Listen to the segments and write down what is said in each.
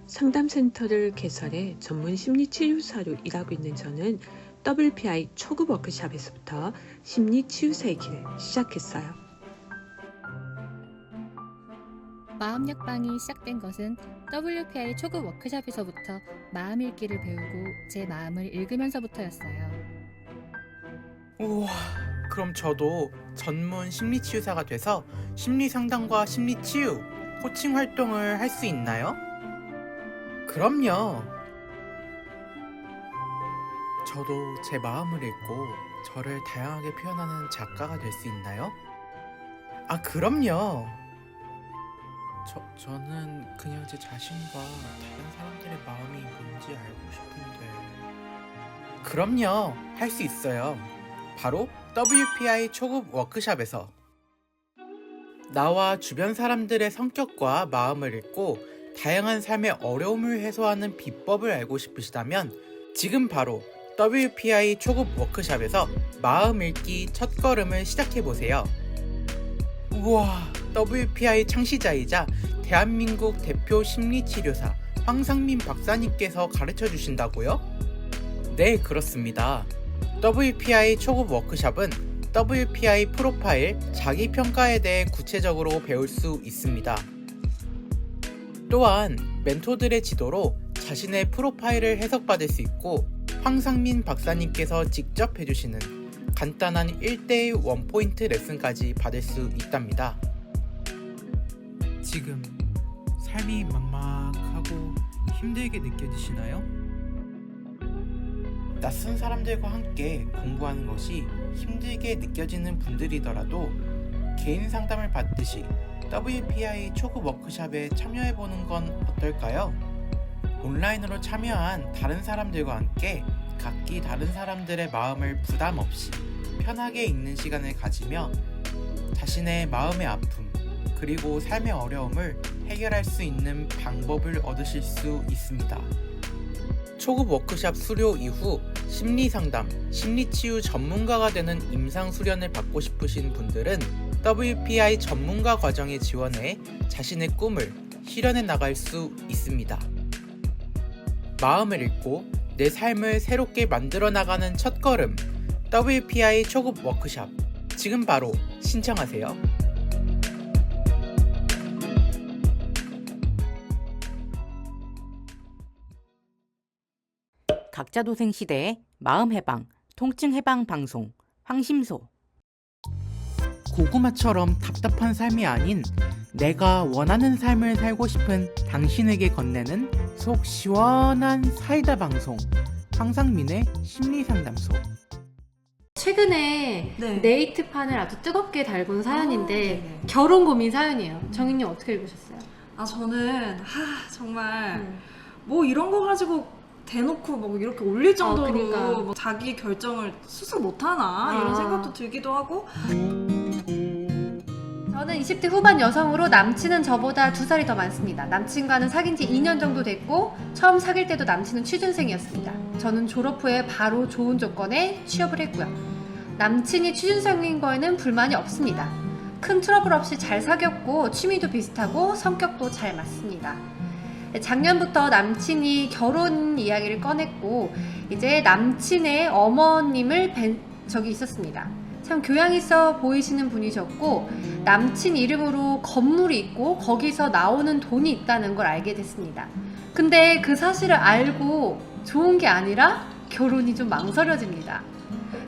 상담센터를 개설해 전문 심리치유사로 일하고 있는 저는 WPI 초급 워크숍에서부터 심리치유사의 길을 시작했어요. 마음 역방이 시작된 것은 WPI 초급 워크숍에서부터 마음 읽기를 배우고 제 마음을 읽으면서부터였어요. 우와, 그럼 저도 전문 심리치유사가 돼서 심리상담과 심리치유, 코칭 활동을 할 수 있나요? 그럼요. 저도 제 마음을 읽고 저를 다양하게 표현하는 작가가 될 수 있나요? 아, 그럼요. 저는 그냥 제 자신과 다른 사람들의 마음이 뭔지 알고 싶은데. 그럼요. 할 수 있어요. 바로 WPI 초급 워크숍에서. 나와 주변 사람들의 성격과 마음을 읽고 다양한 삶의 어려움을 해소하는 비법을 알고 싶으시다면 지금 바로 WPI 초급 워크숍에서 마음 읽기 첫걸음을 시작해보세요. 우와, WPI 창시자이자 대한민국 대표 심리치료사 황상민 박사님께서 가르쳐 주신다고요? 네, 그렇습니다. WPI 초급 워크숍은 WPI 프로파일, 자기평가에 대해 구체적으로 배울 수 있습니다. 또한 멘토들의 지도로 자신의 프로파일을 해석받을 수 있고 황상민 박사님께서 직접 해주시는 간단한 1대1 원포인트 레슨까지 받을 수 있답니다. 지금 삶이 막막하고 힘들게 느껴지시나요? 낯선 사람들과 함께 공부하는 것이 힘들게 느껴지는 분들이더라도 개인 상담을 받듯이 WPI 초급 워크숍에 참여해보는 건 어떨까요? 온라인으로 참여한 다른 사람들과 함께 각기 다른 사람들의 마음을 부담 없이 편하게 읽는 시간을 가지며 자신의 마음의 아픔 그리고 삶의 어려움을 해결할 수 있는 방법을 얻으실 수 있습니다. 초급 워크숍 수료 이후 심리상담, 심리치유 전문가가 되는 임상수련을 받고 싶으신 분들은 WPI 전문가 과정에 지원해 자신의 꿈을 실현해 나갈 수 있습니다. 마음을 읽고 내 삶을 새롭게 만들어 나가는 첫걸음 WPI 초급 워크숍 지금 바로 신청하세요. 각자 도생 시대의 마음 해방, 통증 해방 방송 황심소. 고구마처럼 답답한 삶이 아닌 내가 원하는 삶을 살고 싶은 당신에게 건네는 속 시원한 사이다 방송 황상민의 심리상담소. 최근에 네. 네이트판을 아주 뜨겁게 달군 사연인데 네네. 결혼 고민 사연이에요. 정인님 어떻게 읽으셨어요? 저는 정말 뭐 이런 거 가지고 대놓고 뭐 이렇게 올릴 정도로 그러니까. 뭐 자기 결정을 스스로 못하나 이런 생각도 들기도 하고. 저는 20대 후반 여성으로 남친은 저보다 2살이 더 많습니다. 남친과는 사귄 지 2년 정도 됐고 처음 사귈 때도 남친은 취준생이었습니다. 저는 졸업 후에 바로 좋은 조건에 취업을 했고요. 남친이 취준생인 거에는 불만이 없습니다. 큰 트러블 없이 잘 사귀었고 취미도 비슷하고 성격도 잘 맞습니다. 작년부터 남친이 결혼 이야기를 꺼냈고 이제 남친의 어머님을 뵌 적이 있었습니다. 참 교양 있어 보이시는 분이셨고 남친 이름으로 건물이 있고 거기서 나오는 돈이 있다는 걸 알게 됐습니다. 근데 그 사실을 알고 좋은 게 아니라 결혼이 좀 망설여집니다.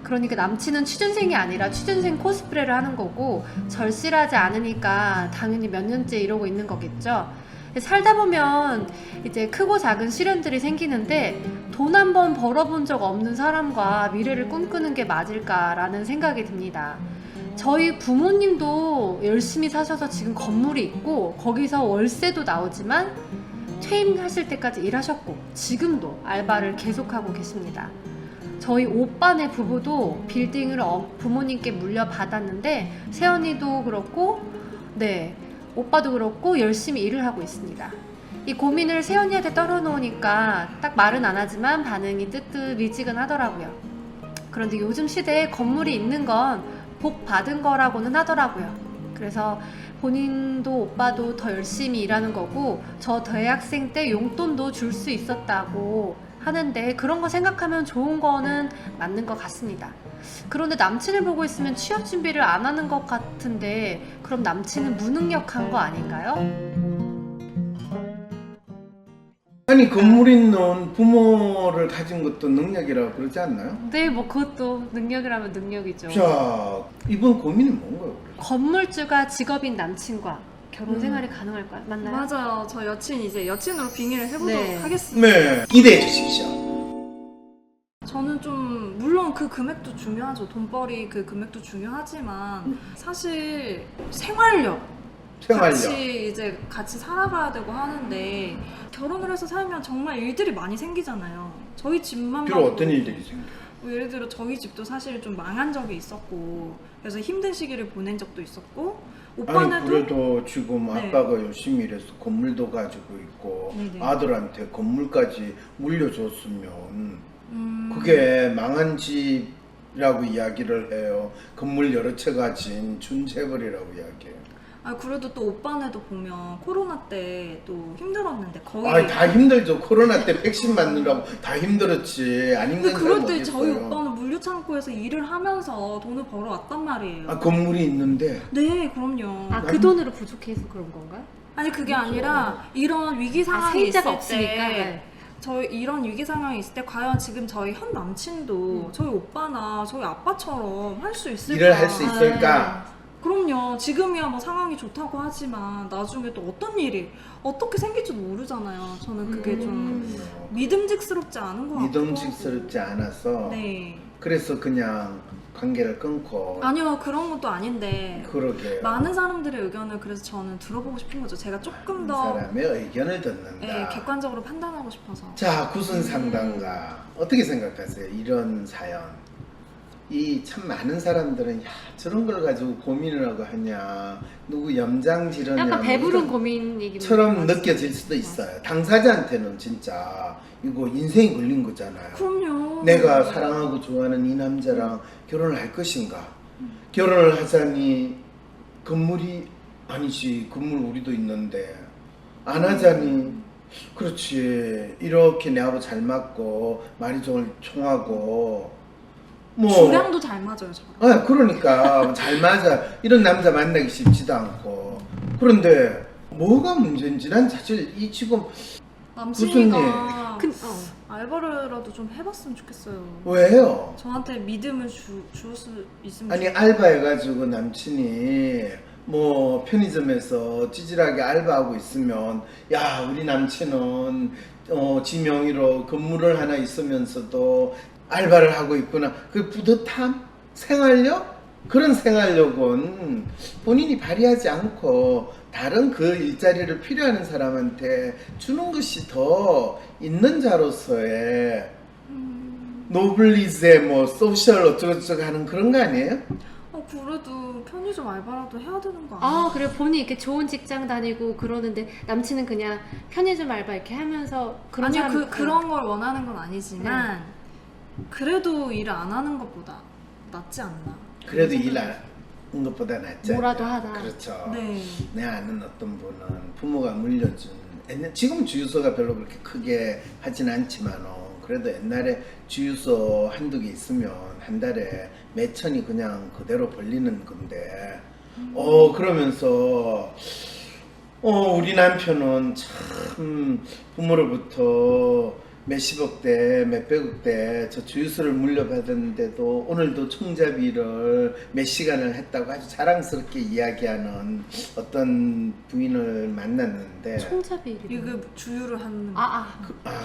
그러니까 남친은 취준생이 아니라 취준생 코스프레를 하는 거고 절실하지 않으니까 당연히 몇 년째 이러고 있는 거겠죠. 살다 보면 이제 크고 작은 시련들이 생기는데 돈 한 번 벌어본 적 없는 사람과 미래를 꿈꾸는 게 맞을까라는 생각이 듭니다. 저희 부모님도 열심히 사셔서 지금 건물이 있고 거기서 월세도 나오지만 퇴임하실 때까지 일하셨고 지금도 알바를 계속하고 계십니다. 저희 오빠네 부부도 빌딩을 부모님께 물려받았는데 세연이도 그렇고 오빠도 그렇고 열심히 일을 하고 있습니다. 이 고민을 세연이한테 떨어놓으니까 딱 말은 안 하지만 반응이 뜨뜻미지근하더라고요. 그런데 요즘 시대에 건물이 있는 건 복 받은 거라고는 하더라고요. 그래서 본인도 오빠도 더 열심히 일하는 거고 저 대학생 때 용돈도 줄 수 있었다고 하는데 그런 거 생각하면 좋은 거는 맞는 것 같습니다. 그런데 남친을 보고 있으면 취업 준비를 안 하는 것 같은데 그럼 남친은 무능력한 거 아닌가요? 아니 건물 있는 부모를 가진 것도 능력이라고 그러지 않나요? 네, 뭐 그것도 능력이라면 능력이죠. 자, 이번 고민이 뭔가요? 건물주가 직업인 남친과 결혼 생활이 가능할까요? 맞나요? 맞아요. 저 여친 이제 여친으로 빙의를 해보도록 네. 하겠습니다. 네, 기대해 주십시오. 저는 좀 물론 그 금액도 중요하죠. 돈벌이 그 금액도 중요하지만 사실 생활력 같이 이제 같이 살아가야 되고 하는데 결혼을 해서 살면 정말 일들이 많이 생기잖아요. 저희 집만 주로 봐도 어떤 일들이 생겨요? 뭐 예를 들어 저희 집도 사실 좀 망한 적이 있었고 그래서 힘든 시기를 보낸 적도 있었고 오빠네도 아니 그래도 지금 네. 아빠가 열심히 일해서 건물도 가지고 있고 네네. 아들한테 건물까지 물려줬으면 그게 망한 집이라고 이야기를 해요. 건물 여러 채 가진 준재벌이라고 이야기해요. 아 그래도 또 오빠네도 보면 코로나 때 또 힘들었는데 거의 아니 다 힘들죠. 코로나 때 백신 맞느라고 다 힘들었지. 안 힘든 근데 사람 그럴 때 저희 어딨어요. 오빠는 물류창고에서 일을 하면서 돈을 벌어왔단 말이에요. 아 건물이 있는데 네, 그럼요. 아, 그 돈으로 부족해서 그런 건가요? 아니 그게 아니라 이런 위기 상황이 세입자가 있을 없으니까. 때 저희 이런 위기 상황이 있을 때 과연 지금 저희 현 남친도 저희 오빠나 저희 아빠처럼 할 수 있을까? 일을 할 수 있을까? 그럼요. 지금이야 뭐 상황이 좋다고 하지만 나중에 또 어떤 일이 어떻게 생길지도 모르잖아요. 저는 그게 좀 믿음직스럽지 않은 것 같아요. 믿음직스럽지 않아서 네. 그래서 그냥 관계를 끊고 아니요 그런 것도 아닌데 그러게요. 많은 사람들의 의견을 그래서 저는 들어보고 싶은 거죠. 제가 조금 더 사람의 의견을 듣는다. 네, 객관적으로 판단하고 싶어서. 자, 구순 상담가 어떻게 생각하세요? 이런 사연. 이 참 많은 사람들은 야 저런 걸 가지고 고민을 하고 하냐 누구 염장 지르냐 약간 배부른 이런 고민이긴 처럼 느껴질 수도 있어요. 당사자한테는 진짜 이거 인생이 걸린 거잖아요. 그럼요. 내가 사랑하고 좋아하는 이 남자랑 결혼을 할 것인가? 결혼을 하자니 건물이 아니지. 건물 우리도 있는데 안 하자니 그렇지. 이렇게 내하고 잘 맞고 말이 좀 통하고 뭐 주량도 잘 맞아요, 저랑. 아, 그러니까 잘 맞아. 이런 남자 만나기 쉽지도 않고. 그런데 뭐가 문제인지 난 사실 이 지금 남친이가 근- 알바라도 좀 해봤으면 좋겠어요. 왜요? 저한테 믿음을 줄 수 있으면 아니 좋겠어요. 알바해가지고 남친이 뭐 편의점에서 찌질하게 알바하고 있으면 야 우리 남친은 지 명의로 건물을 하나 있으면서도 알바를 하고 있구나. 그 뿌듯함? 생활력? 그런 생활력은 본인이 발휘하지 않고 다른 그 일자리를 필요하는 사람한테 주는 것이 더 있는 자로서의 노블리즈의 뭐 소셜 어쩌고저쩌고 하는 그런 거 아니에요? 그래도 편의점 알바라도 해야 되는 거 아니에요? 아, 그래 본인 이렇게 좋은 직장 다니고 그러는데 남친은 그냥 편의점 알바 이렇게 하면서 그런 아니요, 사람 그런 걸 원하는 건 아니지만 그래도 일을 안 하는 것보다 낫지 않나. 그래도 일 안 하는 것보다 낫지 않냐. 뭐라도 하다. 그렇죠. 네. 내 아는 어떤 분은 부모가 물려준 지금 주유소가 별로 그렇게 크게 하진 않지만 그래도 옛날에 주유소 한두 개 있으면 한 달에 몇천이 그냥 그대로 벌리는 건데 그러면서 우리 남편은 참 부모로부터 몇십억대 몇백억대 저 주유소를 물려받았는데도 오늘도 총잡이를 몇 시간을 했다고 아주 자랑스럽게 이야기하는 어떤 부인을 만났는데 총잡이 이름이 이거 주유를 하는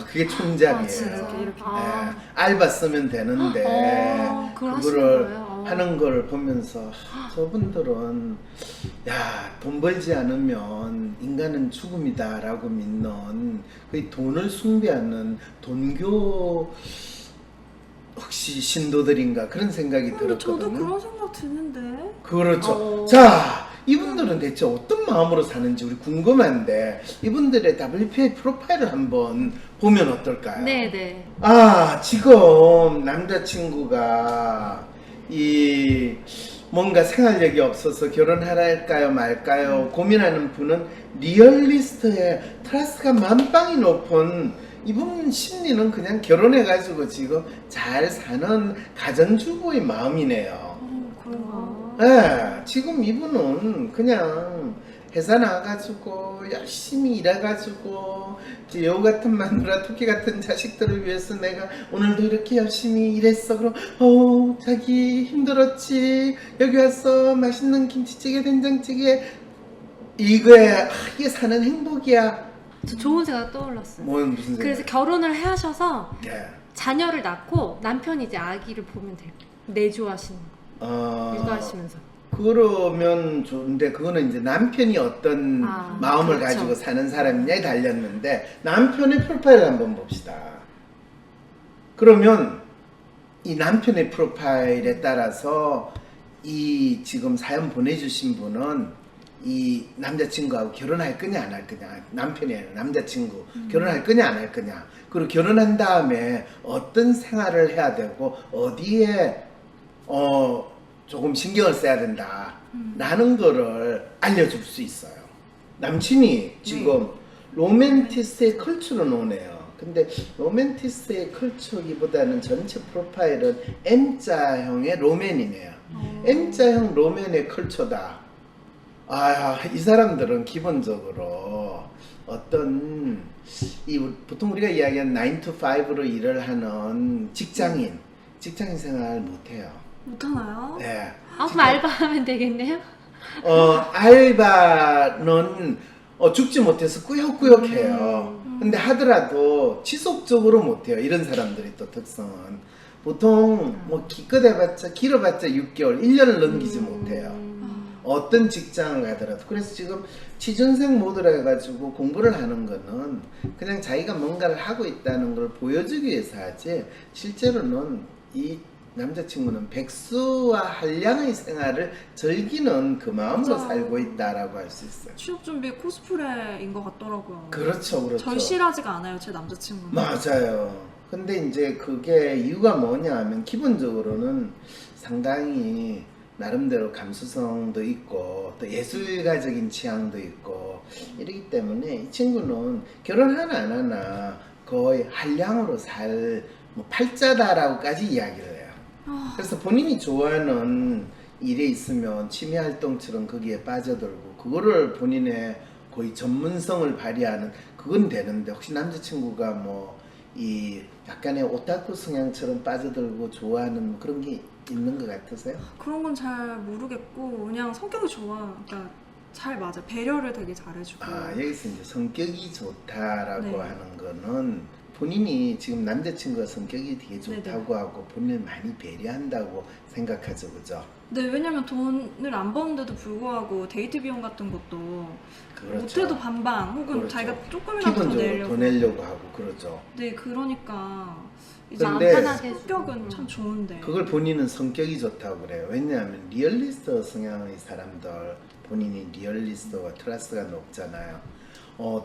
그게 총잡이에요. 진짜 이렇게. 네, 알바 쓰면 되는데 그걸 하시는 그거를 거예요? 하는 걸 보면서 저분들은 야 돈 벌지 않으면 인간은 죽음이다라고 믿는 거의 돈을 숭배하는 돈교 혹시 신도들인가 그런 생각이 근데 들었거든요. 저도 그런 생각 드는데. 그렇죠. 자, 이분들은 대체 어떤 마음으로 사는지 우리 궁금한데 이분들의 WPA 프로파일을 한번 보면 어떨까요? 네네. 지금 남자친구가 이 뭔가 생활력이 없어서 결혼할까요 말까요 고민하는 분은 리얼리스트의 트러스트가 만빵이 높은 이분 심리는 그냥 결혼해가지고 지금 잘 사는 가정주부의 마음이네요. 그런가? 네, 지금 이분은 그냥 회사 나가가지고 열심히 일해가지고 이제 여우 같은 마누라 토끼 같은 자식들을 위해서 내가 오늘도 이렇게 열심히 일했어. 그럼 자기 힘들었지. 여기 와서 맛있는 김치찌개 된장찌개 이게 사는 행복이야. 저 좋은 생각 떠올랐어요. 무슨 생각? 그래서 결혼을 하셔서 네. 자녀를 낳고 남편이 이제 아기를 보면 돼요. 내조하시는 거. 육아하시면서. 그러면 좋은데 그거는 이제 남편이 어떤 마음을 그렇죠. 가지고 사는 사람이냐에 달렸는데 남편의 프로파일을 한번 봅시다. 그러면 이 남편의 프로파일에 따라서 이 지금 사연 보내주신 분은 이 남자친구하고 결혼할 거냐 안 할 거냐, 남편이 아니라 남자친구 결혼할 거냐 안 할 거냐, 그리고 결혼한 다음에 어떤 생활을 해야 되고 어디에 조금 신경을 써야 된다 라는 거를 알려줄 수 있어요. 남친이 지금 로맨티스트의 컬처로 오네요. 근데 로맨티스트의 컬처기보다는 전체 프로파일은 M자형의 로맨이네요. M자형 로맨의 컬처다. 이 사람들은 기본적으로 어떤 보통 우리가 이야기하는 9 to 5로 일을 하는 직장인 생활 못해요. 못하나요? 네. 그럼 알바하면 되겠네요? 알바는 죽지 못해서 꾸역꾸역해요. 근데 하더라도 지속적으로 못해요. 이런 사람들이 또 특성은 보통 뭐 기껏해봤자 길어봤자 6개월, 1년을 넘기지 못해요. 어떤 직장을 가더라도. 그래서 지금 취준생 모드라 해가지고 공부를 하는 거는 그냥 자기가 뭔가를 하고 있다는 걸 보여주기 위해서 하지, 실제로는 이 남자친구는 백수와 한량의 생활을 즐기는 그 마음으로 맞아. 살고 있다라고 할 수 있어요. 취업 준비 코스프레인 것 같더라고요. 그렇죠. 절실하지가 않아요, 제 남자친구는. 맞아요. 근데 이제 그게 이유가 뭐냐 하면 기본적으로는 상당히 나름대로 감수성도 있고 또 예술가적인 취향도 있고 이러기 때문에 이 친구는 결혼 하나 안 하나 거의 한량으로 뭐 팔자다라고까지 이야기를 해요. 그래서 본인이 좋아하는 일에 있으면 취미 활동처럼 거기에 빠져들고 그거를 본인의 거의 전문성을 발휘하는 그건 되는데, 혹시 남자친구가 뭐 이 약간의 오타쿠 성향처럼 빠져들고 좋아하는 뭐 그런 게 있는 것 같으세요? 그런 건 잘 모르겠고 그냥 성격이 좋아요. 그러니까 잘 맞아. 배려를 되게 잘해주고. 여기서 이제 성격이 좋다라고 네. 하는 거는 본인이 지금 남자친구가 성격이 되게 좋다고 네네. 하고 본인을 많이 배려한다고 생각하죠, 그죠? 네, 왜냐면 돈을 안 버는데도 불구하고 데이트 비용 같은 것도 그렇죠. 못해도 반반 혹은 그렇죠. 자기가 조금이라도 더 기본적으로 내려고. 더 내려고 하고 그러죠. 네, 그러니까 이제 근데 성격은 참 좋은데. 그걸 본인은 성격이 좋다고 그래요. 왜냐하면 리얼리스트 성향의 사람들, 본인이 리얼리스트와 트러스트가 높잖아요.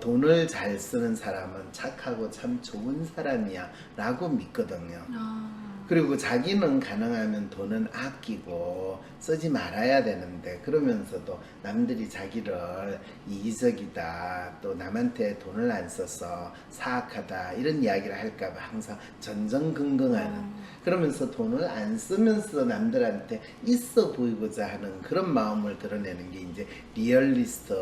돈을 잘 쓰는 사람은 착하고 참 좋은 사람이야 라고 믿거든요. 그리고 자기는 가능하면 돈은 아끼고 쓰지 말아야 되는데, 그러면서도 남들이 자기를 이기적이다, 또 남한테 돈을 안 써서 사악하다 이런 이야기를 할까봐 항상 전전긍긍하는, 그러면서 돈을 안 쓰면서 남들한테 있어 보이고자 하는 그런 마음을 드러내는 게 이제 리얼리스트.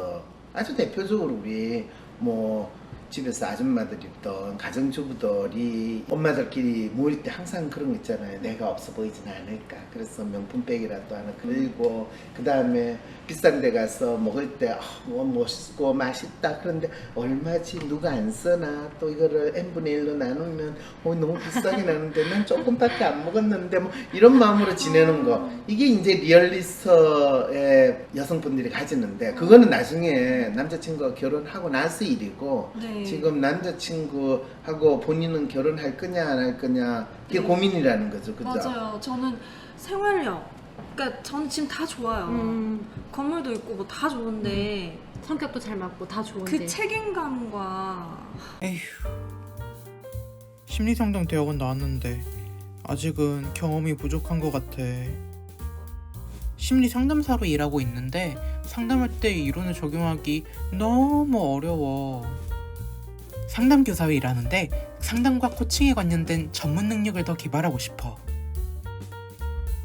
아주 대표적으로 우리 뭐 집에서 아줌마들이 있던 가정주부들이 엄마들끼리 모일 때 항상 그런 거 있잖아요. 내가 없어 보이진 않을까, 그래서 명품백이라도 하나 걸고, 그 다음에 비싼 데 가서 먹을 때 뭐 멋있고 맛있다, 그런데 얼마지, 누가 안 쓰나, 또 이거를 n분의 1로 나누면 너무 비싸게 나는데 난 조금밖에 안 먹었는데, 뭐 이런 마음으로 지내는 거, 이게 이제 리얼리스트의 여성분들이 가지는데, 그거는 나중에 남자친구가 결혼하고 나서 일이고, 네. 지금 남자친구하고 본인은 결혼할 거냐 안 할 거냐, 그게 네. 고민이라는 거죠, 그죠? 맞아요. 저는 생활력, 그러니까 저는 지금 다 좋아요. 건물도 있고 뭐 다 좋은데 성격도 잘 맞고 다 좋은데. 그 책임감과 에휴. 심리상담 대학원 나왔는데 아직은 경험이 부족한 것 같아. 심리 상담사로 일하고 있는데 상담할 때 이론을 적용하기 너무 어려워. 상담교사로 일하는데 상담과 코칭에 관련된 전문 능력을 더 개발하고 싶어.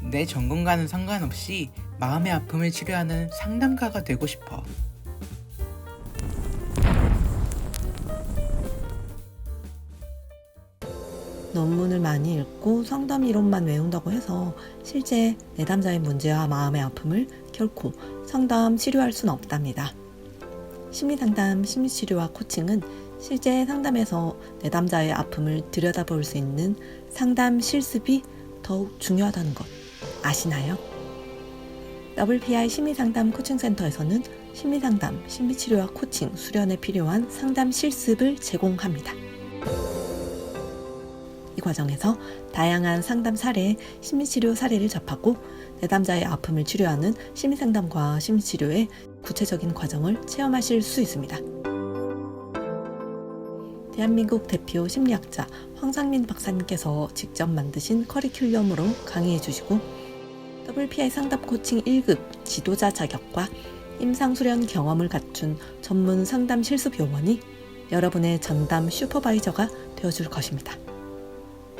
내 전공과는 상관없이 마음의 아픔을 치료하는 상담가가 되고 싶어. 논문을 많이 읽고 상담 이론만 외운다고 해서 실제 내담자의 문제와 마음의 아픔을 결코 상담, 치료할 수는 없답니다. 심리상담, 심리치료와 코칭은 실제 상담에서 내담자의 아픔을 들여다볼 수 있는 상담 실습이 더욱 중요하다는 것 아시나요? WPI 심리상담 코칭센터에서는 심리상담, 심리치료와 코칭, 수련에 필요한 상담 실습을 제공합니다. 이 과정에서 다양한 상담 사례, 심리치료 사례를 접하고 내담자의 아픔을 치료하는 심리상담과 심리치료의 구체적인 과정을 체험하실 수 있습니다. 대한민국 대표 심리학자 황상민 박사님께서 직접 만드신 커리큘럼으로 강의해 주시고 WPI 상담 코칭 1급 지도자 자격과 임상수련 경험을 갖춘 전문 상담 실습 요원이 여러분의 전담 슈퍼바이저가 되어줄 것입니다.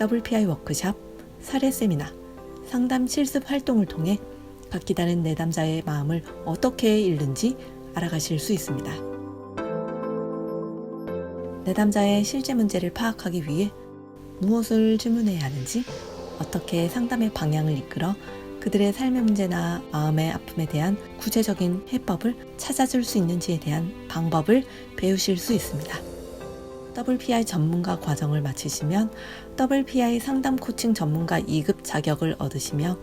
WPI 워크샵, 사례 세미나, 상담 실습 활동을 통해 각기 다른 내담자의 마음을 어떻게 읽는지 알아가실 수 있습니다. 내담자의 실제 문제를 파악하기 위해 무엇을 질문해야 하는지, 어떻게 상담의 방향을 이끌어 그들의 삶의 문제나 마음의 아픔에 대한 구체적인 해법을 찾아줄 수 있는지에 대한 방법을 배우실 수 있습니다. WPI 전문가 과정을 마치시면 WPI 상담 코칭 전문가 2급 자격을 얻으시며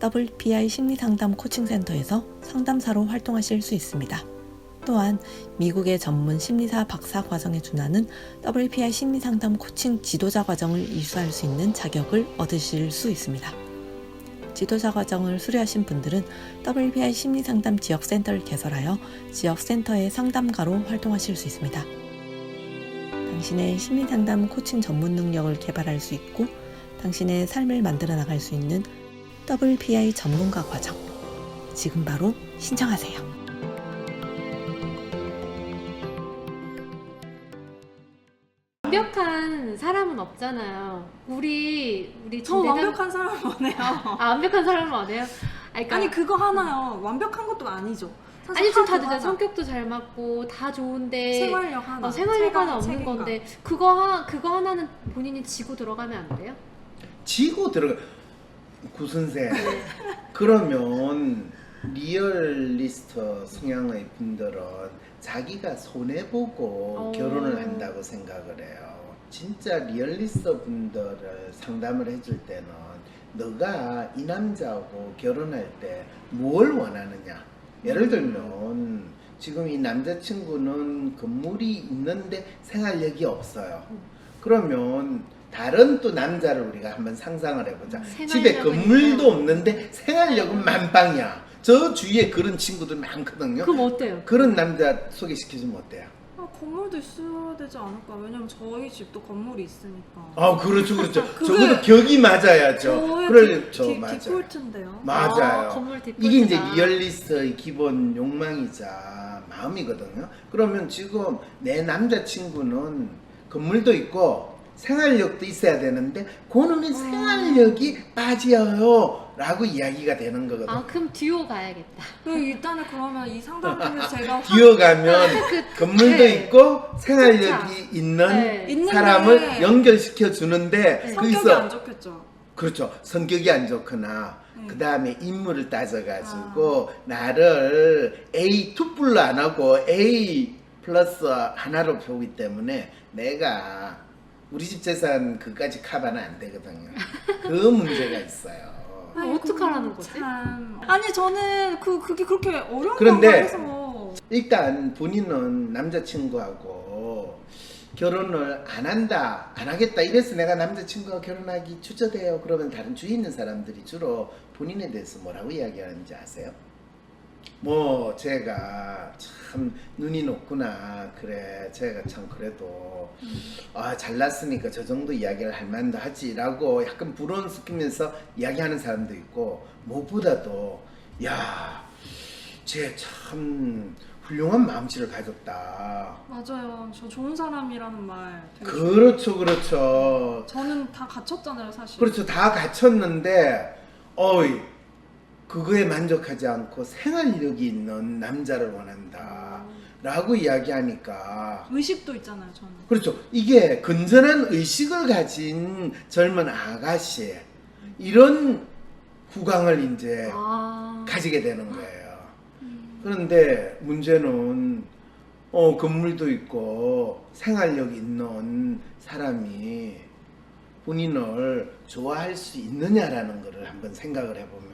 WPI 심리상담 코칭센터에서 상담사로 활동하실 수 있습니다. 또한 미국의 전문 심리사 박사 과정에 준하는 WPI 심리상담 코칭 지도자 과정을 이수할 수 있는 자격을 얻으실 수 있습니다. 지도자 과정을 수료하신 분들은 WPI 심리상담 지역센터를 개설하여 지역센터의 상담가로 활동하실 수 있습니다. 당신의 심리상담 코칭 전문 능력을 개발할 수 있고 당신의 삶을 만들어 나갈 수 있는 WPI 전문가 과정, 지금 바로 신청하세요. 완벽한 사람은 없잖아요. 우리 저 완벽한 사람 원해요. 완벽한 사람은 원해요? 아니 그거 하나요. 완벽한 것도 아니죠. 사실 아니 좀 하나 다들 하나. 성격도 잘 맞고 다 좋은데 생활력 하나. 생활력 하나 없는 책임감. 건데 그거 하나는 본인이 지고 들어가면 안 돼요? 지고 들어가. 구선생. 그러면 리얼리스트 성향의 분들은 자기가 손해보고 결혼을 한다고 생각을 해요. 진짜 리얼리스트 분들을 상담을 해줄 때는 너가 이 남자하고 결혼할 때 뭘 원하느냐. 예를 들면 지금 이 남자친구는 건물이 있는데 생활력이 없어요. 그러면 다른 또 남자를 우리가 한번 상상을 해보자. 집에 건물도 없는데 생활력은 만빵이야. 저 주위에 그런 친구들 많거든요. 그럼 어때요? 그런 남자 소개시켜주면 어때요? 건물도 있어야 되지 않을까? 왜냐면 저희 집도 건물이 있으니까. 아, 그렇죠, 그렇죠. 그게 적어도 격이 맞아야죠. 그렇죠, 맞아요. 디폴트인데요. 맞아요. 건물 디폴트다. 이게 이제 리얼리스트의 기본 욕망이자 마음이거든요. 그러면 지금 내 남자친구는 건물도 있고 생활력도 있어야 되는데 그놈의 생활력이 빠져요 라고 이야기가 되는 거거든요. 그럼 듀오 가야겠다. 일단은 그러면 이 상담 통해서 제가 기어가면 건물도 네. 있고 생활력이 있는 네. 사람을 연결시켜 주는데 성격이 거기서 안 좋겠죠. 그렇죠. 성격이 안 좋거나 그 다음에 인물을 따져가지고 나를 A2불로 안 하고 A 플러스 하나로 보기 때문에 내가 우리 집 재산 그까지 커버는 안 되거든요. 그 문제가 있어요. 어떡하라는 거지? 참. 아니 저는 그게 그렇게 어려운 그런데 건가 해서 일단 본인은 남자친구하고 결혼을 안 한다, 안 하겠다 이래서 내가 남자친구와 결혼하기 주저돼요. 그러면 다른 주위에 있는 사람들이 주로 본인에 대해서 뭐라고 이야기하는지 아세요? 뭐 제가 참 눈이 높구나, 그래 제가 참 그래도 잘났으니까 저 정도 이야기를 할 만도 하지 라고 약간 부러운 섞이면서 이야기하는 사람도 있고, 무엇보다도 야, 쟤 참 훌륭한 마음씨를 가졌다. 맞아요. 저 좋은 사람이라는 말 되게 그렇죠, 그렇죠. 저는 다 갇혔잖아요, 사실. 그렇죠. 다 갖췄는데, 어이, 그거에 만족하지 않고 생활력이 있는 남자를 원한다. 라고 이야기하니까. 의식도 있잖아요, 저는. 그렇죠. 이게 건전한 의식을 가진 젊은 아가씨. 이런 구강을 이제 가지게 되는 거예요. 그런데 문제는, 건물도 있고 생활력 있는 사람이 본인을 좋아할 수 있느냐라는 것을 한번 생각을 해보면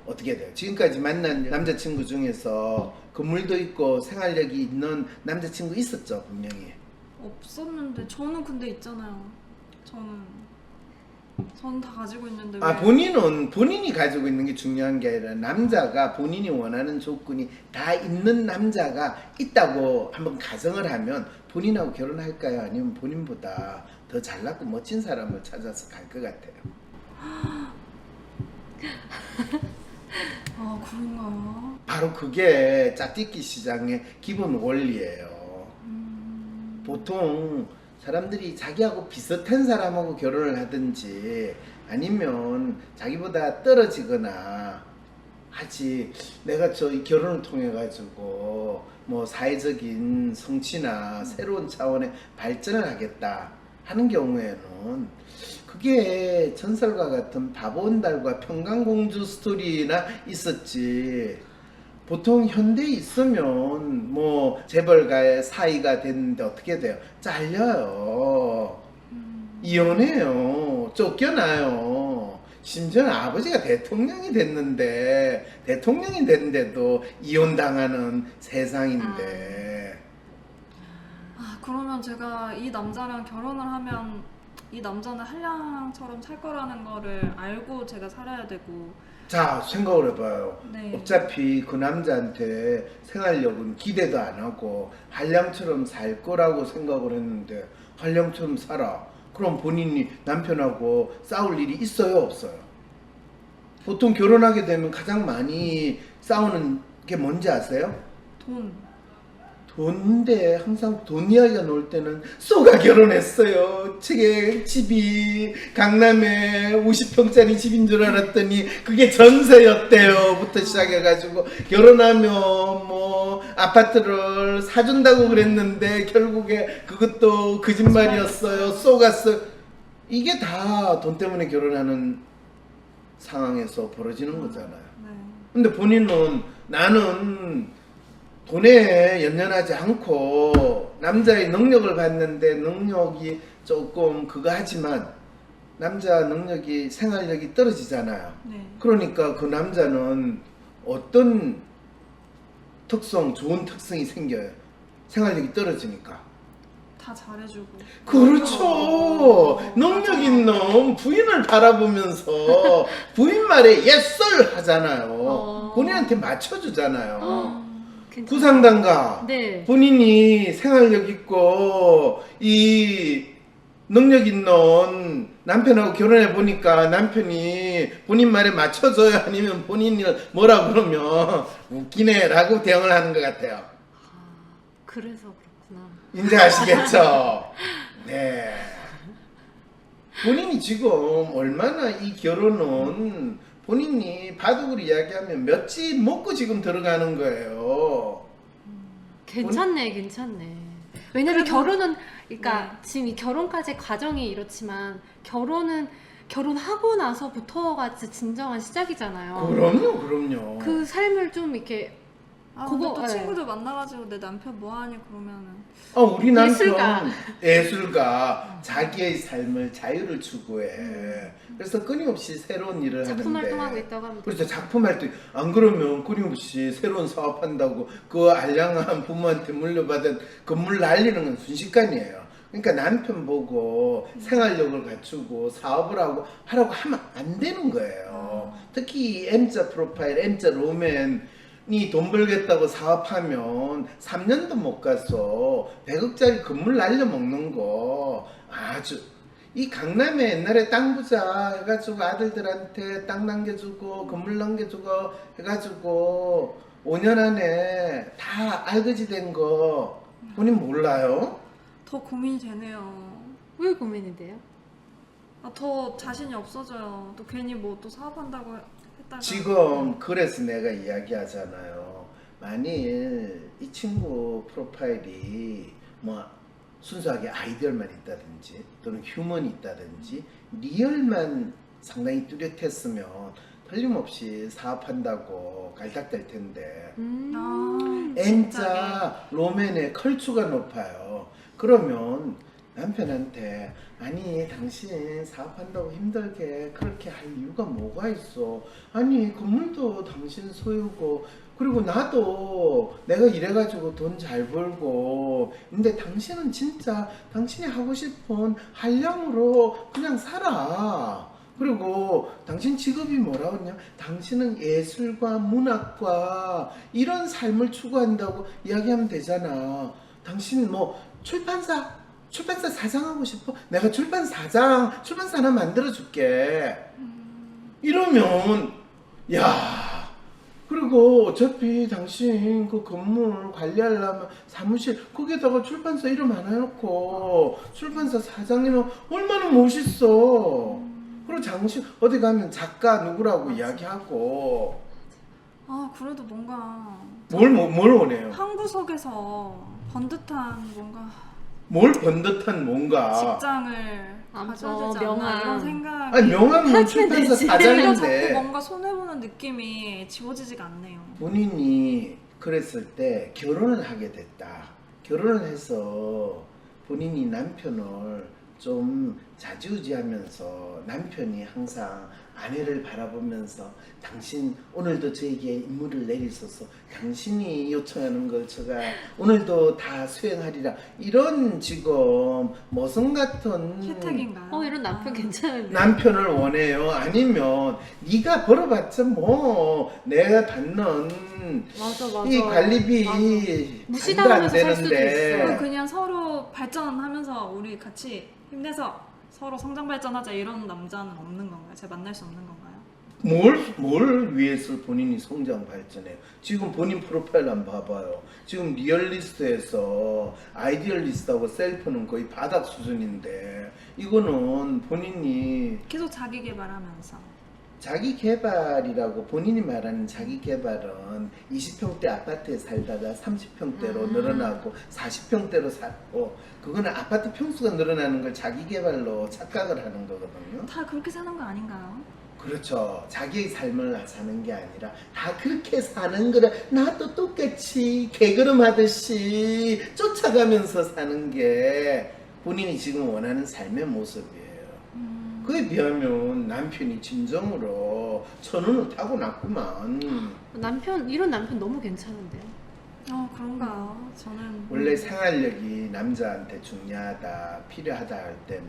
어떻게 돼요? 지금까지 만난 남자친구 중에서 건물도 있고 생활력이 있는 남자친구 있었죠, 분명히. 없었는데 저는 근데 있잖아요. 저는 다 가지고 있는데 아, 왜- 본인은 본인이 가지고 있는 게 중요한 게 아니라 남자가 본인이 원하는 조건이 다 있는 남자가 있다고 한번 가정을 하면 본인하고 결혼할까요? 아니면 본인보다 더 잘났고 멋진 사람을 찾아서 갈 것 같아요. 아, 그런가요? 바로 그게 짜띠끼 시장의 기본 원리예요. 보통 사람들이 자기하고 비슷한 사람하고 결혼을 하든지 아니면 자기보다 떨어지거나 하지, 내가 저 이 결혼을 통해 가지고 뭐 사회적인 성취나 새로운 차원의 발전을 하겠다 하는 경우에는 그게 전설과 같은 바보온달과 평강공주 스토리나 있었지, 보통 현대에 있으면 뭐 재벌가의 사이가 됐는데 어떻게 돼요? 잘려요. 이혼해요. 쫓겨나요. 심지어는 아버지가 대통령이 됐는데도 이혼당하는 세상인데. 아, 그러면 제가 이 남자랑 결혼을 하면 이 남자는 한량처럼 살 거라는 거를 알고 제가 살아야 되고. 자, 생각을 해봐요. 네. 어차피 그 남자한테 생활력은 기대도 안 하고 한량처럼 살 거라고 생각을 했는데 한량처럼 살아. 그럼 본인이 남편하고 싸울 일이 있어요, 없어요? 보통 결혼하게 되면 가장 많이 싸우는 게 뭔지 아세요? 돈인데 항상 돈 이야기가 나올 때는 쏘가 결혼했어요. 제 집이 강남에 50평짜리 집인 줄 알았더니 그게 전세였대요 부터 시작해가지고 결혼하면 뭐 아파트를 사준다고 그랬는데 결국에 그것도 거짓말이었어요. 쏘갔어. 이게 다 돈 때문에 결혼하는 상황에서 벌어지는 거잖아요. 네. 근데 본인은 나는 돈에 연연하지 않고 남자의 능력을 봤는데 능력이 조금 그거 하지만 남자 능력이 생활력이 떨어지잖아요. 네. 그러니까 그 남자는 어떤 특성, 좋은 특성이 생겨요. 생활력이 떨어지니까. 다 잘해주고. 그렇죠. 능력 있는 부인을 바라보면서 부인 말에 yes sir 하잖아요. 본인한테 맞춰주잖아요. 구상단가. 네. 본인이 생활력 있고 이 능력 있는 남편하고 결혼해 보니까 남편이 본인 말에 맞춰줘요? 아니면 본인이 뭐라 그러면 웃기네 라고 대응을 하는 것 같아요. 그래서 그렇구나. 이제 아시겠죠? 네. 본인이 지금 얼마나 이 결혼은 본인이 바둑으로 이야기하면 몇 집 먹고 지금 들어가는 거예요. 괜찮네. 왜냐면 그래도- 결혼은, 그러니까 네. 지금 이 결혼까지 과정이 이렇지만 결혼하고 나서부터가 진짜 진정한 시작이잖아요. 그럼요. 그 삶을 좀 이렇게 아, 그거- 근데 또 네. 친구들 만나가지고 내 남편 뭐하니 그러면은 우리 예술가. 남편 예술가 자기의 삶을 자유를 추구해. 그래서 끊임없이 새로운 일을 작품 하는데. 활동하고 있다고 합니다. 그렇죠. 작품 활동. 안 그러면 끊임없이 새로운 사업한다고 그 알량한 부모한테 물려받은 건물 날리는 건 순식간이에요. 그러니까 남편 보고 생활력을 갖추고 사업을 하라고 하면 안 되는 거예요. 특히 M자 프로파일, M자 로맨이 돈 벌겠다고 사업하면 3년도 못 가서 100억짜리 건물 날려먹는 거 아주 이 강남에 옛날에 땅 부자 해가지고 아들들한테 땅 남겨주고 건물 남겨주고 해가지고 5년 안에 다 알거지 된 거 본인 몰라요? 더 고민이 되네요. 왜 고민이 돼요? 더 자신이 없어져요. 또 괜히 뭐 또 사업한다고 했다가 지금 그래서 내가 이야기하잖아요. 만일 이 친구 프로파일이 뭐 순수하게 아이디얼만 있다든지 또는 휴먼이 있다든지 리얼만 상당히 뚜렷했으면 틀림없이 사업한다고 갈딱될 텐데 N자 로맨의 컬추가 높아요. 그러면 남편한테 아니 당신 사업한다고 힘들게 그렇게 할 이유가 뭐가 있어? 아니 건물도 당신 소유고 그리고 나도 내가 이래가지고 돈 잘 벌고 근데 당신은 진짜 당신이 하고 싶은 한량으로 그냥 살아. 그리고 당신 직업이 뭐라고 했냐? 당신은 예술과 문학과 이런 삶을 추구한다고 이야기하면 되잖아. 당신 뭐 출판사 사장하고 싶어? 내가 출판사 하나 만들어줄게. 이러면 야 그리고 어차피 당신 그 건물 관리하려면 사무실 거기에다가 출판사 이름 하나 해놓고 출판사 사장이면 얼마나 멋있어. 그리고 당신 어디 가면 작가 누구라고 이야기하고. 그래도 뭔가 뭘 원해요? 한 구석에서 번듯한 뭘 번듯한 뭔가. 직장을 가져야 되지 않나 이런 생각이 아니 명함은 출판사 자꾸 사장인데 뭔가 손해보는 느낌이 지워지지가 않네요. 본인이 그랬을 때 결혼을 하게 됐다. 결혼을 해서 본인이 남편을 좀 좌지우지하면서 남편이 항상 아내를 바라보면서 당신 오늘도 저에게 임무를 내리소서 당신이 요청하는 걸 제가 오늘도 다 수행하리라 이런 지금 모성 같은 혜택인가요? 이런 남편 괜찮은데. 남편을 원해요? 아니면 네가 벌어봤자 뭐 내가 받는 맞아. 이 관리비 맞아. 반도 무시당하면서 살 수도 있어. 그냥 서로 발전하면서 우리 같이 힘내서 서로 성장 발전하자 이런 남자는 없는 건가요? 제가 만날 수 없는 건가요? 뭘 위해서 본인이 성장 발전해요? 지금 본인 프로파일 한번 봐봐요. 지금 리얼리스트에서 아이디얼리스트하고 셀프는 거의 바닥 수준인데 이거는 본인이 계속 자기 개발하면서 자기 개발이라고 본인이 말하는 자기 개발은 20평대 아파트에 살다가 30평대로 늘어나고 40평대로 살고 그거는 아파트 평수가 늘어나는 걸 자기 개발로 착각을 하는 거거든요. 다 그렇게 사는 거 아닌가요? 그렇죠. 자기의 삶을 사는 게 아니라 다 그렇게 사는 거를 나도 똑같이 개걸음하듯이 쫓아가면서 사는 게 본인이 지금 원하는 삶의 모습이에요. 그에 비하면 남편이 진정으로 천운을 타고났구만. 이런 남편 너무 괜찮은데요. 그런가요? 저는 원래 생활력이 남자한테 중요하다, 필요하다 할 때는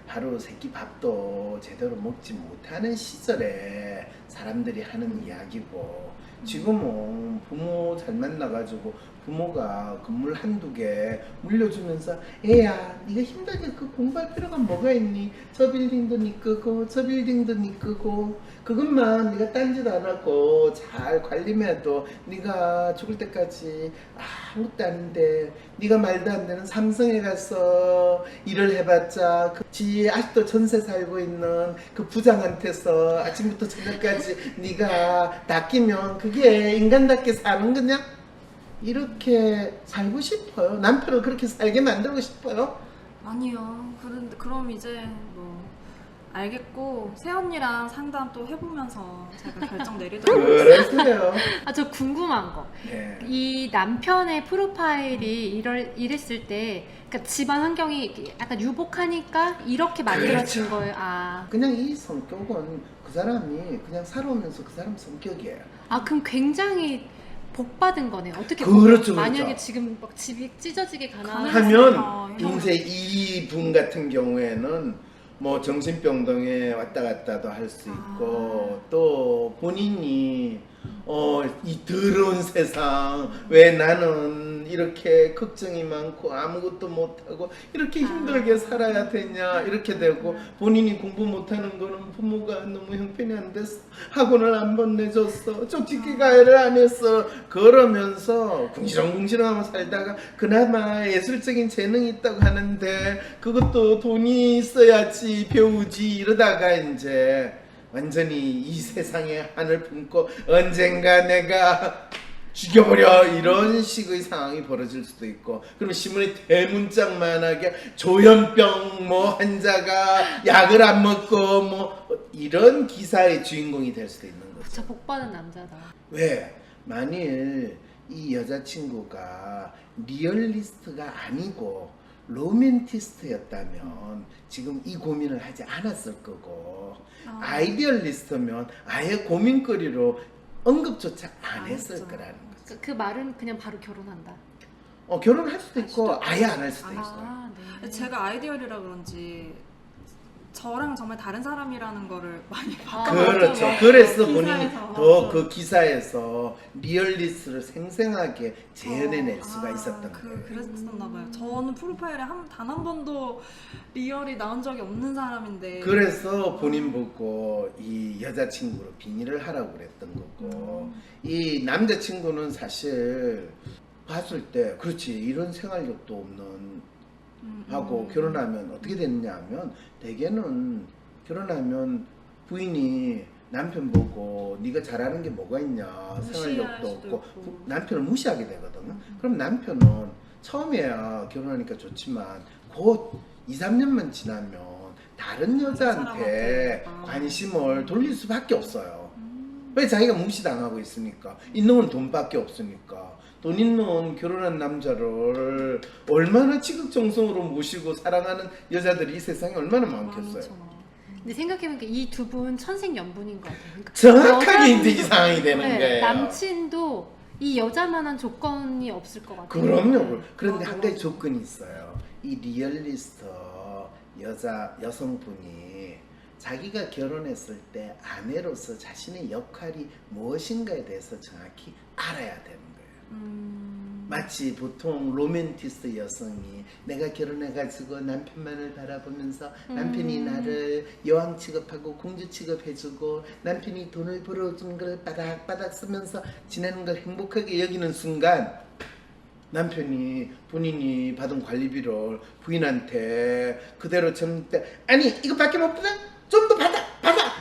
하루 세끼 밥도 제대로 먹지 못하는 시절에 사람들이 하는 이야기고 지금은 부모 잘 만나가지고 부모가 건물 한두 개 물려주면서 애야 네가 힘들게 그 공부할 필요가 뭐가 있니? 저 빌딩도 네 거고 저 빌딩도 네 거고 그것만 네가 딴짓 안 하고 잘 관리해도 네가 죽을 때까지 아무것도 아닌데 네가 말도 안 되는 삼성에 가서 일을 해봤자 지 아직도 전세 살고 있는 그 부장한테서 아침부터 저녁까지 네가 낚이면 그게 인간답게 사는 거냐? 이렇게 살고 싶어요. 남편을 그렇게 살게 만들고 싶어요. 아니요. 그런데 그럼 이제 뭐 알겠고 새언니랑 상담 또 해보면서 제가 결정 내리도록 그러세요. 저 궁금한 거. 네. 이 남편의 프로파일이 이랬을 때 그러니까 집안 환경이 약간 유복하니까 이렇게 만들어진 그렇죠. 거예요. 그냥 이 성격은 그 사람이 그냥 살아오면서 그 사람 성격이에요. 그럼 굉장히 복 받은 거네요. 어떻게 그렇죠, 만약에 그렇죠. 지금 막 집이 찢어지게 가난한 하면 인생 이분 같은 경우에는 뭐 정신병동에 왔다 갔다도 할 수 있고 또 본인이 이 더러운 세상 왜 나는 이렇게 걱정이 많고 아무것도 못하고 이렇게 힘들게 살아야 되냐 이렇게 되고 본인이 공부 못하는 거는 부모가 너무 형편이 안 됐어 학원을 안 보내줬어 쪽집게 가해를 안 했어 그러면서 궁시렁궁시렁하며 살다가 그나마 예술적인 재능이 있다고 하는데 그것도 돈이 있어야지 배우지 이러다가 이제 완전히 이 세상에 한을 품고 언젠가 내가 죽여버려 이런 식의 상황이 벌어질 수도 있고 그러면 신문에 대문짝만하게 조현병 뭐 환자가 약을 안 먹고 뭐 이런 기사의 주인공이 될 수도 있는 거죠. 진짜 복받은 남자다. 왜? 만일 이 여자친구가 리얼리스트가 아니고 로맨티스트였다면 지금 이 고민을 하지 않았을 거고 아이디얼리스트면 아예 고민거리로 언급조차 안 했을 거라는 거죠. 그 말은 그냥 바로 결혼한다. 결혼할 수도 있고 아예 안 할 수도 있어요. 네. 제가 아이디얼이라 그런지 저랑 정말 다른 사람이라는 거를 많이 그렇죠. 봤거든요. 그래서 본인이 기사에서. 더 그 기사에서 리얼리스트를 생생하게 재현해낼 수가 있었던 거예요. 그랬었나 봐요. 저는 프로파일에 단 한 번도 리얼이 나온 적이 없는 사람인데. 그래서 본인 보고 이 여자친구로 빙의를 하라고 그랬던 거고 이 남자친구는 사실 봤을 때 그렇지 이런 생활력도 없는 하고 결혼하면 어떻게 되느냐 하면 대개는 결혼하면 부인이 남편 보고 네가 잘하는 게 뭐가 있냐 생활력도 없고 남편을 무시하게 되거든요. 그럼 남편은 처음에야 결혼하니까 좋지만 곧 2, 3년만 지나면 다른 여자한테 관심을 돌릴 수밖에 없어요. 왜? 자기가 무시당하고 있으니까. 있는 건 돈밖에 없으니까. 돈 있는 결혼한 남자를 얼마나 지극정성으로 모시고 사랑하는 여자들이 이 세상에 얼마나 많겠어요. 근데 생각해보니까 이 두 분 천생연분인 것 같아요. 그러니까 정확하게 이제 이 상황이 되는 거예요. 남친도 이 여자만한 조건이 없을 것 같아요. 그럼요. 그런데 한 가지 조건이 있어요. 이 리얼리스트 여성분이 자기가 결혼했을 때 아내로서 자신의 역할이 무엇인가에 대해서 정확히 알아야 되는 거예요. 마치 보통 로맨티스트 여성이 내가 결혼해가지고 남편만을 바라보면서 남편이 나를 여왕 취급하고 공주 취급해주고 남편이 돈을 벌어준 걸 바닥바닥 쓰면서 지내는 걸 행복하게 여기는 순간 남편이 본인이 받은 관리비를 부인한테 그대로 줬을 때 아니 이거밖에 못 받아? 좀 더 받아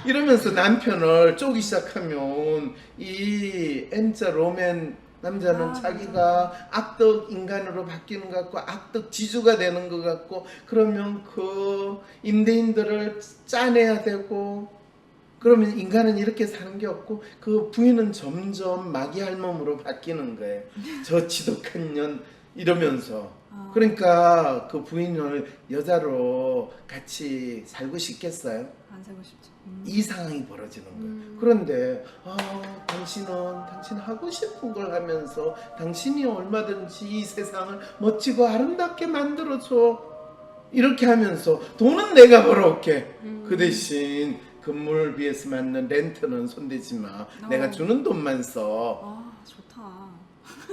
이러면서 남편을 쪼기 시작하면 이 N자 로맨 남자는 자기가 악덕 인간으로 바뀌는 것 같고 악덕 지주가 되는 것 같고 그러면 그 임대인들을 짜내야 되고 그러면 인간은 이렇게 사는 게 없고 그 부인은 점점 마귀 할멈으로 바뀌는 거예요. 저 지독한 년 이러면서 그러니까 그 부인을 여자로 같이 살고 싶겠어요? 안 살고 싶죠. 이 상황이 벌어지는 거예요. 그런데 당신 하고 싶은 걸 하면서 당신이 얼마든지 이 세상을 멋지고 아름답게 만들어줘 이렇게 하면서 돈은 내가 벌어올게 그 대신 건물비에서 맞는 렌트는 손대지 마 내가 주는 돈만 써 좋다.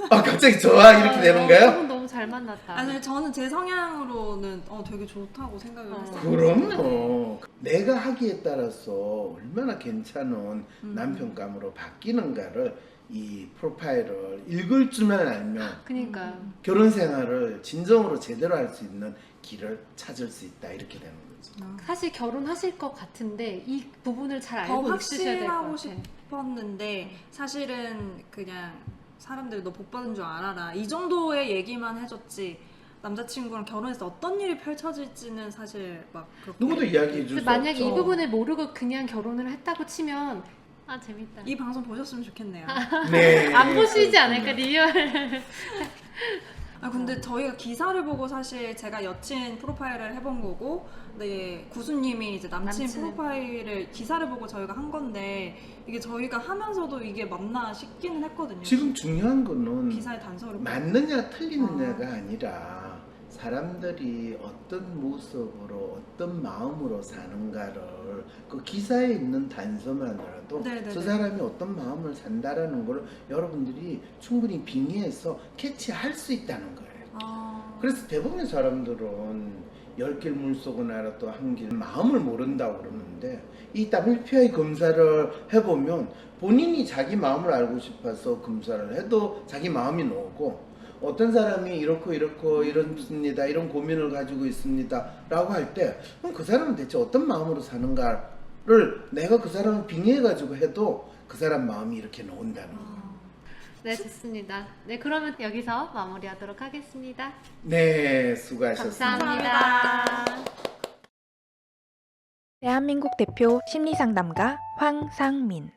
갑자기 좋아 이렇게 되는 거야? 너무 잘 만났다. 아니 저는 제 성향으로는 되게 좋다고 생각을 했어요. 그럼요. 내가 하기에 따라서 얼마나 괜찮은 남편감으로 바뀌는가를 이 프로파일을 읽을 줄만 알면 그러니까 결혼 생활을 진정으로 제대로 할 수 있는 길을 찾을 수 있다 이렇게 되는 거죠. 사실 결혼하실 것 같은데 이 부분을 잘 더 알고 있으셔야 될 것 확실하고 같아요. 싶었는데 사실은 그냥 사람들이 너 복 받은 줄 알아라 이 정도의 얘기만 해줬지 남자친구랑 결혼해서 어떤 일이 펼쳐질지는 사실 막 그렇게 누구도 이야기해 줄 수 만약에 없죠. 이 부분을 모르고 그냥 결혼을 했다고 치면 재밌다. 이 방송 보셨으면 좋겠네요. 네. 안 보시지 않을까 리얼. 근데 저희가 기사를 보고 사실 제가 여친 프로파일을 해본 거고 네 구수님이 이제 남친 프로파일을 기사를 보고 저희가 한 건데 이게 저희가 하면서도 이게 맞나 싶기는 했거든요. 지금 중요한 거는 기사의 단서를 맞느냐 틀리느냐가 아니라 사람들이 어떤 모습으로 어떤 마음으로 사는가를 그 기사에 있는 단서만으로도 네네네. 저 사람이 어떤 마음을 산다라는 걸 여러분들이 충분히 빙의해서 캐치할 수 있다는 거예요. 그래서 대부분의 사람들은 10길 물속은 알아도 한 길 마음을 모른다고 그러는데 이 WPI 검사를 해보면 본인이 자기 마음을 알고 싶어서 검사를 해도 자기 마음이 나오고, 어떤 사람이 이렇고 이렇습니다, 이런 고민을 가지고 있습니다 라고 할 때 그럼 그 사람은 대체 어떤 마음으로 사는가를 내가 그 사람을 빙의해 가지고 해도 그 사람 마음이 이렇게 나온다는 거예요. 네, 좋습니다. 네, 그러면 여기서 마무리하도록 하겠습니다. 네, 수고하셨습니다. 감사합니다. 대한민국 대표 심리상담가 황상민.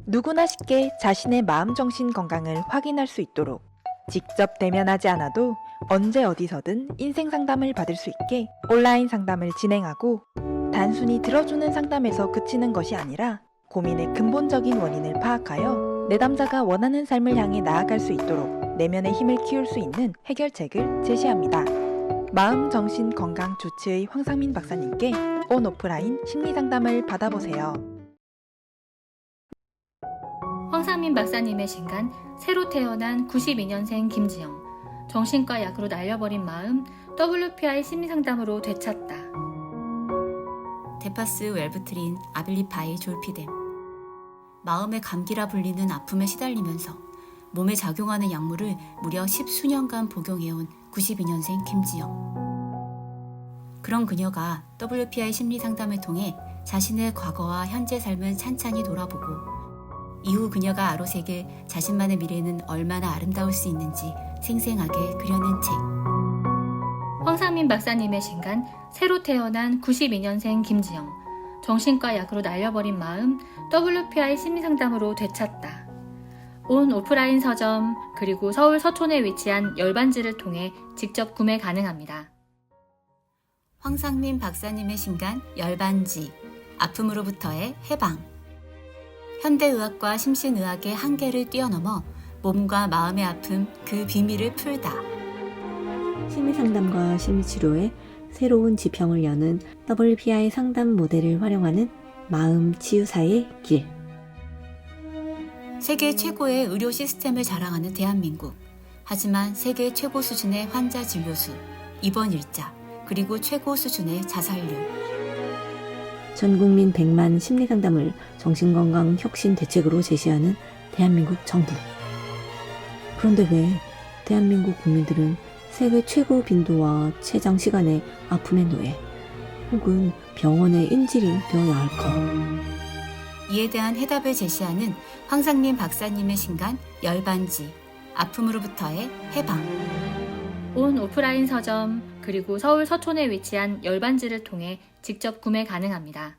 누구나 쉽게 자신의 마음정신 건강을 확인할 수 있도록 직접 대면하지 않아도 언제 어디서든 인생 상담을 받을 수 있게 온라인 상담을 진행하고, 단순히 들어주는 상담에서 그치는 것이 아니라 고민의 근본적인 원인을 파악하여 내담자가 원하는 삶을 향해 나아갈 수 있도록 내면의 힘을 키울 수 있는 해결책을 제시합니다. 마음, 정신, 건강 주치의 황상민 박사님께 온 오프라인 심리상담을 받아보세요. 황상민 박사님의 신간, 새로 태어난 92년생 김지영. 정신과 약으로 날려버린 마음, WPI 심리상담으로 되찾다. 데파스 웰브트린 아빌리파이 졸피뎀. 마음의 감기라 불리는 아픔에 시달리면서 몸에 작용하는 약물을 무려 10수년간 복용해온 92년생 김지영. 그런 그녀가 WPI 심리상담을 통해 자신의 과거와 현재 삶을 찬찬히 돌아보고, 이후 그녀가 아로새길 자신만의 미래는 얼마나 아름다울 수 있는지 생생하게 그려낸 책. 황상민 박사님의 신간, 새로 태어난 92년생 김지영. 정신과 약으로 날려버린 마음, WPI 심리상담으로 되찾다. 온 오프라인 서점, 그리고 서울 서촌에 위치한 열반지를 통해 직접 구매 가능합니다. 황상민 박사님의 신간 열반지, 아픔으로부터의 해방. 현대의학과 심신의학의 한계를 뛰어넘어 몸과 마음의 아픔 그 비밀을 풀다. 심리상담과 심리치료의 새로운 지평을 여는 WPI 상담 모델을 활용하는 마음 치유사의 길. 세계 최고의 의료 시스템을 자랑하는 대한민국. 하지만 세계 최고 수준의 환자 진료수, 입원 일자, 그리고 최고 수준의 자살률. 전국민 100만 심리상담을 정신건강 혁신 대책으로 제시하는 대한민국 정부. 그런데 왜 대한민국 국민들은 세계 최고 빈도와 최장 시간의 아픔의 노예, 혹은 병원의 인질이 되어야 할까? 이에 대한 해답을 제시하는 황상민 박사님의 신간 열반지, 아픔으로부터의 해방. 온 오프라인 서점, 그리고 서울 서촌에 위치한 열반지를 통해 직접 구매 가능합니다.